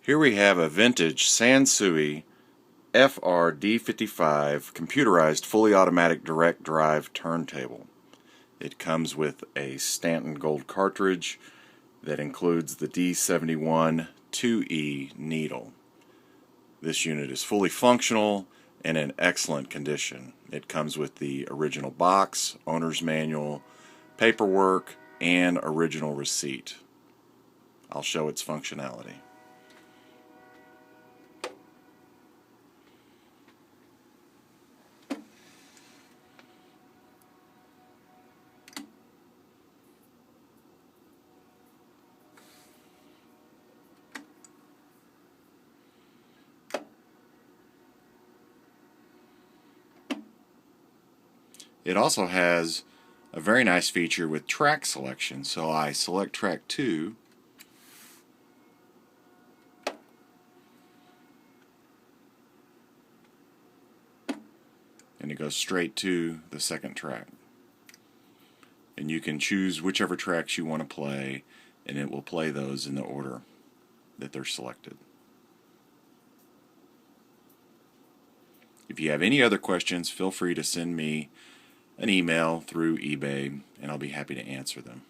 Here we have a vintage Sansui FR-D55 computerized fully automatic direct drive turntable. It comes with a Stanton gold cartridge that includes the D71 2E needle. This unit is fully functional and in excellent condition. It comes with the original box, owner's manual, paperwork, and original receipt. I'll show its functionality. It also has a very nice feature with track selection. So I select track 2, and it goes straight to the second track. And you can choose whichever tracks you want to play, and it will play those in the order that they're selected. If you have any other questions, feel free to send me an email through eBay, and I'll be happy to answer them.